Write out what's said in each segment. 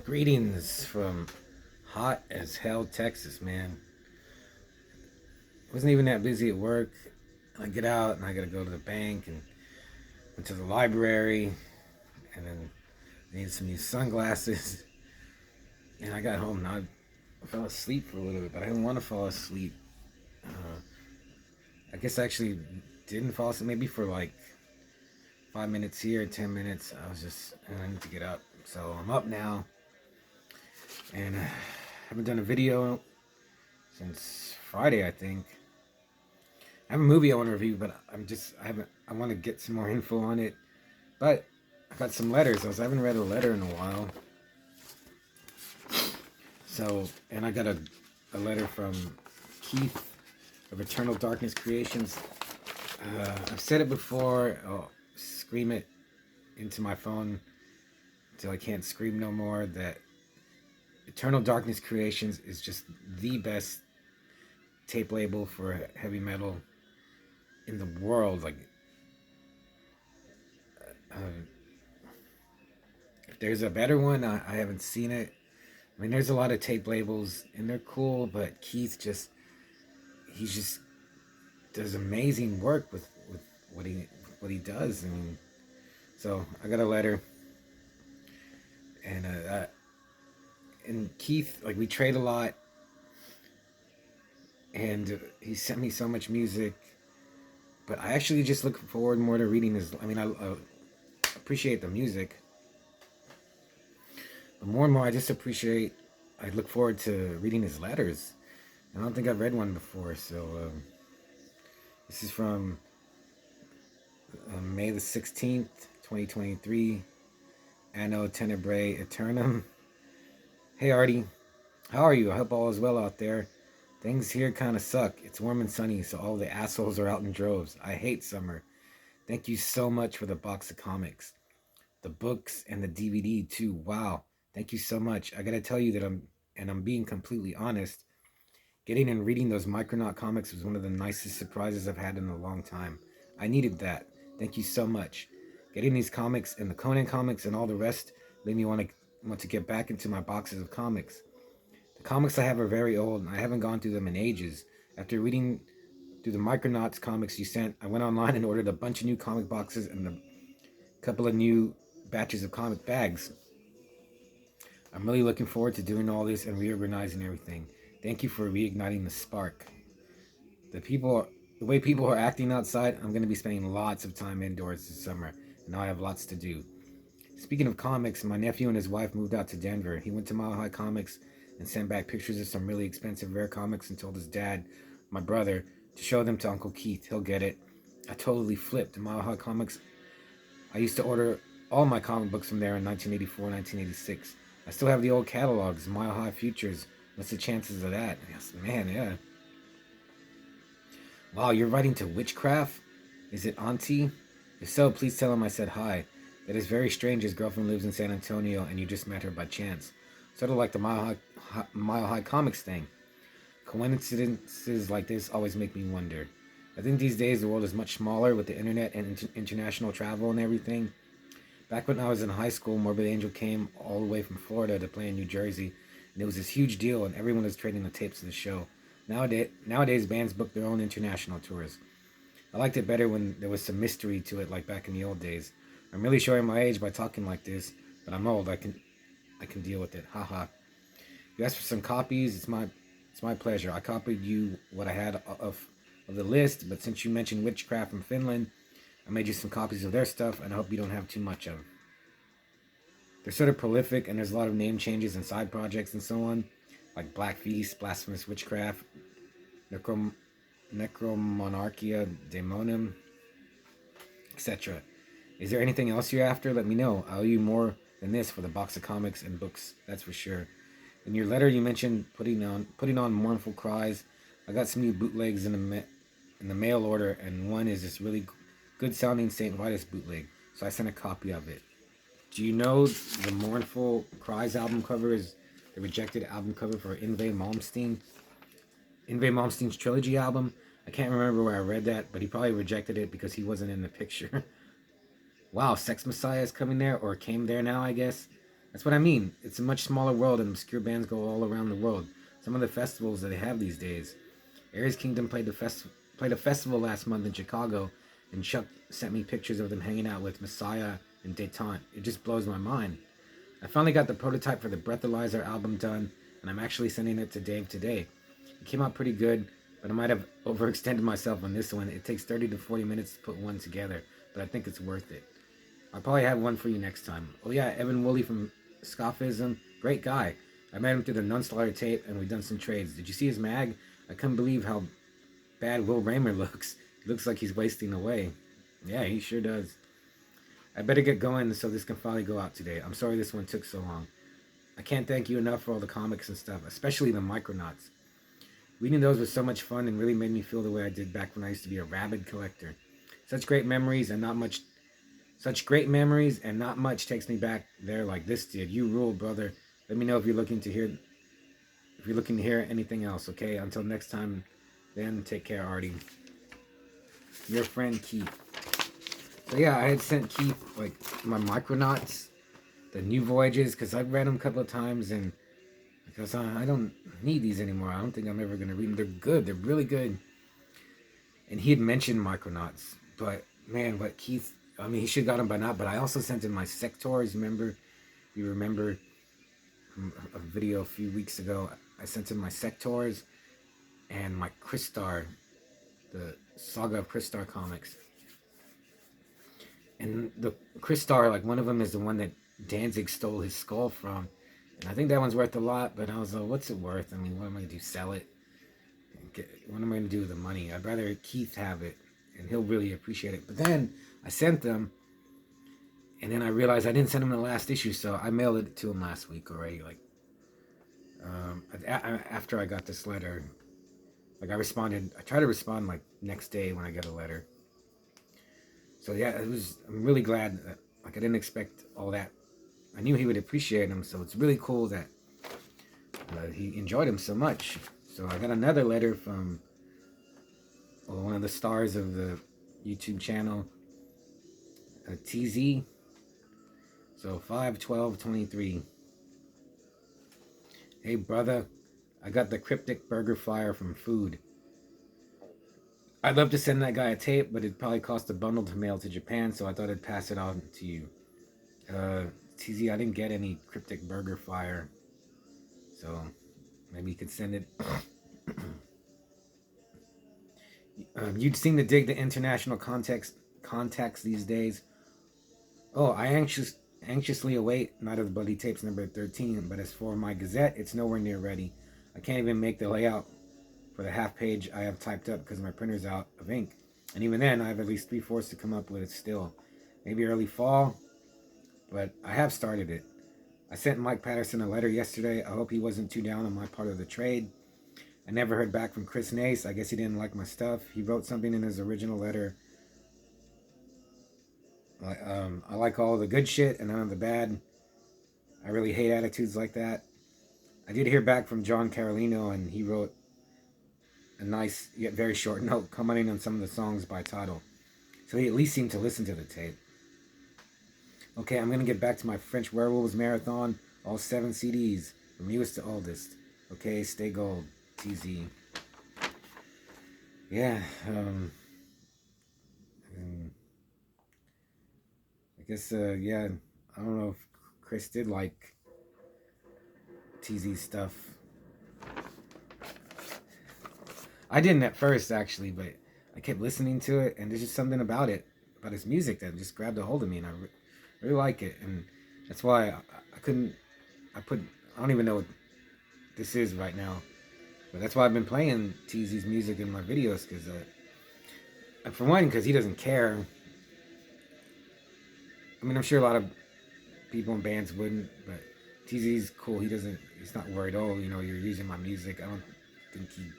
Greetings from hot as hell Texas, man. Wasn't even that busy at work. I get out and I gotta go to the bank and went to the library and then I needed some new sunglasses. And I got home and I fell asleep for a little bit, but I didn't want to fall asleep. Uh, I guess I actually didn't fall asleep. Maybe for like 5 minutes here, 10 minutes. I need to get up. So I'm up now and I haven't done a video since Friday, I think. I have a movie I want to review, but I want to get some more info on it. But I got some letters. I haven't read a letter in a while. So, and I got a letter from Keith of Eternal Darkness Creations. I've said it before. I'll scream it into my phone until I can't scream no more. That Eternal Darkness Creations is just the best tape label for heavy metal in the world. Like, uh, if there's a better one, I haven't seen it. I mean, there's a lot of tape labels and they're cool, but he just does amazing work with what he does. I mean, so I got a letter, and Keith, like, we trade a lot, and he sent me so much music. But I actually just look forward more to reading his. I mean, I appreciate the music, but more and more, I look forward to reading his letters. I don't think I've read one before, so this is from May the 16th, 2023, Anno Tenebrae Eternum. Hey Artie, how are you? I hope all is well out there. Things here kind of suck. It's warm and sunny, so all the assholes are out in droves. I hate summer. Thank you so much for the box of comics, the books, and the DVD too. Wow. Thank you so much. I gotta tell you that I'm being completely honest. Getting and reading those Micronaut comics was one of the nicest surprises I've had in a long time. I needed that. Thank you so much. Getting these comics and the Conan comics and all the rest made me want to get back into my boxes of comics. The comics I have are very old and I haven't gone through them in ages. After reading through the Micronauts comics you sent, I went online and ordered a bunch of new comic boxes and a couple of new batches of comic bags. I'm really looking forward to doing all this and reorganizing everything. Thank you for reigniting the spark. The way people are acting outside, I'm going to be spending lots of time indoors this summer, and now I have lots to do. Speaking of comics, my nephew and his wife moved out to Denver. He went to Mile High Comics and sent back pictures of some really expensive rare comics and told his dad, my brother, to show them to Uncle Keith. He'll get it. I totally flipped. Mile High Comics, I used to order all my comic books from there in 1984, 1986. I still have the old catalogs, Mile High Futures. What's the chances of that? Yes, man, yeah. Wow, you're writing to Witchcraft? Is it Auntie? If so, please tell him I said hi. That is very strange. His girlfriend lives in San Antonio and you just met her by chance. Sort of like the Mile High Comics thing. Coincidences like this always make me wonder. I think these days the world is much smaller with the internet and international travel and everything. Back when I was in high school, Morbid Angel came all the way from Florida to play in New Jersey, and it was this huge deal, and everyone was trading the tapes of the show. Nowadays, bands book their own international tours. I liked it better when there was some mystery to it, like back in the old days. I'm really showing my age by talking like this, but I'm old. I can deal with it. Haha. You asked for some copies. It's my pleasure. I copied you what I had of the list, but since you mentioned Witchcraft from Finland, I made you some copies of their stuff, and I hope you don't have too much of them. They're sort of prolific, and there's a lot of name changes and side projects and so on, like Black Feast, Blasphemous Witchcraft, Necromonarchia Daemonum, etc. Is there anything else you're after? Let me know. I owe you more than this for the box of comics and books, that's for sure. In your letter, you mentioned putting on Mournful Cries. I got some new bootlegs in the mail order, and one is this really good sounding St. Vitus bootleg, so I sent a copy of it. Do you know the Mournful Cries album cover is the rejected album cover for Yngwie Malmsteen? Yngwie Malmsteen's trilogy album? I can't remember where I read that, but he probably rejected it because he wasn't in the picture. Wow, Sex Messiah is coming there, or came there now, I guess. That's what I mean. It's a much smaller world, and obscure bands go all around the world. Some of the festivals that they have these days. Aries Kingdom played a festival last month in Chicago, and Chuck sent me pictures of them hanging out with Messiah and Detente. It just blows my mind. I finally got the prototype for the Breathalyzer album done, and I'm actually sending it to Dave today. It came out pretty good, but I might have overextended myself on this one. It takes 30 to 40 minutes to put one together, but I think it's worth it. I'll probably have one for you next time. Oh yeah, Evan Woolley from Scophism, great guy. I met him through the Nunslaughter tape, and we've done some trades. Did you see his mag? I couldn't believe how bad Will Raymer looks. He looks like he's wasting away. Yeah, he sure does. I better get going so this can finally go out today. I'm sorry this one took so long. I can't thank you enough for all the comics and stuff, especially the Micronauts. Reading those was so much fun and really made me feel the way I did back when I used to be a rabid collector. Such great memories and not much takes me back there like this did. You rule, brother. Let me know if you're looking to hear anything else, okay? Until next time, then take care, Artie. Your friend Keith. So yeah, I had sent Keith like my Micronauts, the New Voyages, because I've read them a couple of times, and because I don't need these anymore. I don't think I'm ever gonna read them. They're good. They're really good. And he had mentioned Micronauts, but man, what Keith. I mean, he should have got them by now. But I also sent him my Sectaurs. You remember a video a few weeks ago? I sent him my Sectaurs and my Crystar, the Saga of Crystar comics. And the Crystar, like one of them is the one that Danzig stole his skull from. And I think that one's worth a lot, but I was like, what's it worth? I mean, what am I going to do? Sell it? What am I going to do with the money? I'd rather Keith have it, and he'll really appreciate it. But then I sent them, and then I realized I didn't send him the last issue, so I mailed it to him last week already. Like, after I got this letter, like I try to respond like next day when I get a letter. So yeah, I'm really glad that, like, I didn't expect all that. I knew he would appreciate them, so it's really cool that he enjoyed them so much. So I got another letter from one of the stars of the YouTube channel, TZ. So 5/12/23. Hey brother, I got the Cryptic Burger Fire from Food. I'd love to send that guy a tape, but it'd probably cost a bundle to mail to Japan, so I thought I'd pass it on to you. TZ, I didn't get any Cryptic Burger Fire, so maybe you could send it. You'd seem to dig the international contacts these days. Oh, I anxiously await Night of the Bloody Tapes number 13, but as for my Gazette, it's nowhere near ready. I can't even make the layout for the half page I have typed up because my printer's out of ink. And even then, I have at least 3/4 to come up with it still. Maybe early fall, but I have started it. I sent Mike Patterson a letter yesterday. I hope he wasn't too down on my part of the trade. I never heard back from Chris Nace. I guess he didn't like my stuff. He wrote something in his original letter. I like all the good shit and none of the bad. I really hate attitudes like that. I did hear back from John Carolino, and he wrote a nice yet very short note commenting on some of the songs by Tidal. So he at least seemed to listen to the tape. Okay, I'm going to get back to my French Werewolves marathon. All 7 CDs, from newest to oldest. Okay, stay gold. TZ. Yeah, I guess, yeah, I don't know if Chris did like TZ stuff. I didn't at first, actually, but I kept listening to it, and there's just something about his music that just grabbed a hold of me, and I really like it, and that's why I don't even know what this is right now, but that's why I've been playing TZ's music in my videos, because, for one, because he doesn't care. I mean, I'm sure a lot of people in bands wouldn't, but TZ's cool. He's not worried, oh, you're using my music. I don't think he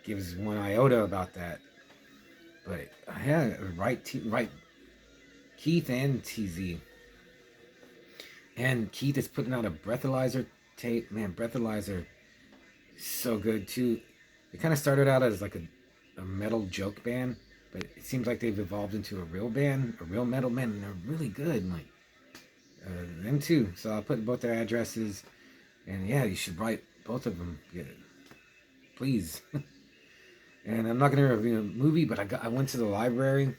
gives one iota about that. But yeah, right Keith and TZ. And Keith is putting out a Breathalyzer tape. Man, Breathalyzer is so good too. It kind of started out as like a metal joke band, but it seems like they've evolved into a real band, a real metal band, and they're really good. Like, them too. So I'll put both their addresses, and yeah, you should write both of them. Yeah, please. And I'm not gonna review a movie, but I went to the library.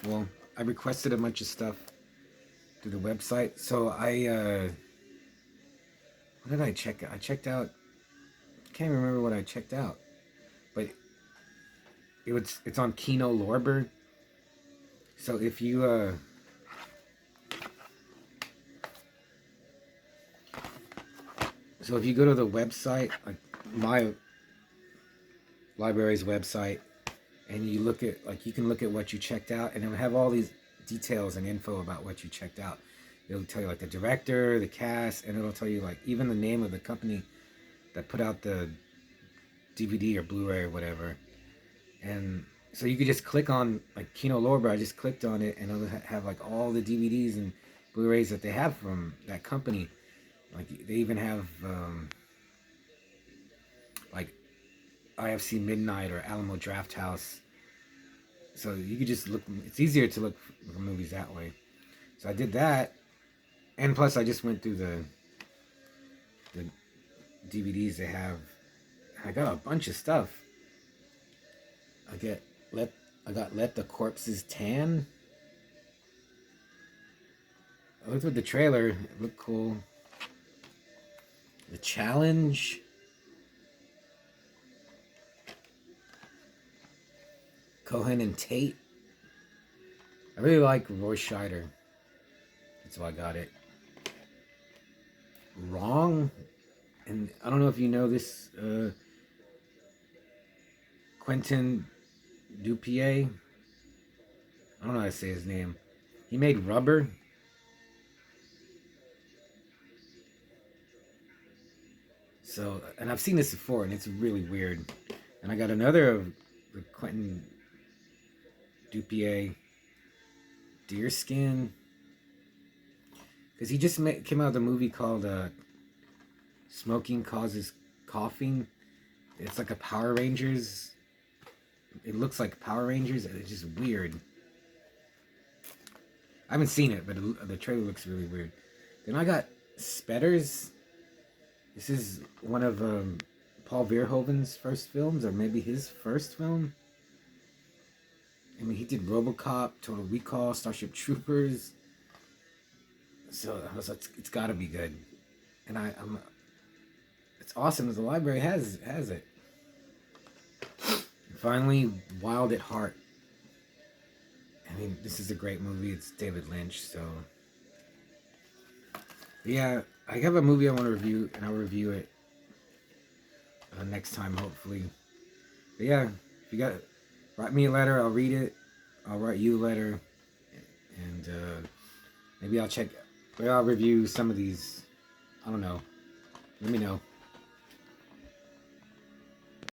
Well, I requested a bunch of stuff through the website. So what did I check? I checked out. I can't remember what I checked out, but it's on Kino Lorber. So if you go to the website, like my library's website, and you look at, like, you can look at what you checked out, and it'll have all these details and info about what you checked out. It'll tell you like the director, the cast, and it'll tell you like even the name of the company that put out the DVD or Blu-ray or whatever. And so you could just click on like Kino Lorber. I just clicked on it, and it'll have like all the DVDs and Blu-rays that they have from that company. Like they even have like IFC Midnight or Alamo Drafthouse. So you could just look. It's easier to look for movies that way. So I did that, and plus I just went through the DVDs they have. I got a bunch of stuff. I got Let the Corpses Tan. I looked at the trailer. It looked cool. The Challenge. Cohen and Tate. I really like Roy Scheider. That's why I got it. Wrong. And I don't know if you know this. Quentin Dupieux. I don't know how to say his name. He made Rubber. So, and I've seen this before, and it's really weird. And I got another of the Quentin Dupieux, Deerskin. Because he just came out with a movie called Smoking Causes Coughing. It's like a Power Rangers. It looks like Power Rangers, and it's just weird. I haven't seen it, but the trailer looks really weird. Then I got Spetters. This is one of Paul Verhoeven's first films, or maybe his first film. I mean, he did RoboCop, Total Recall, Starship Troopers. So I was like, it's got to be good. And it's awesome that the library has it. And finally, Wild at Heart. I mean, this is a great movie. It's David Lynch, so yeah, I have a movie I want to review, and I'll review it next time, hopefully. But yeah, if you got it, write me a letter. I'll read it. I'll write you a letter, and maybe I'll review some of these. I don't know. Let me know.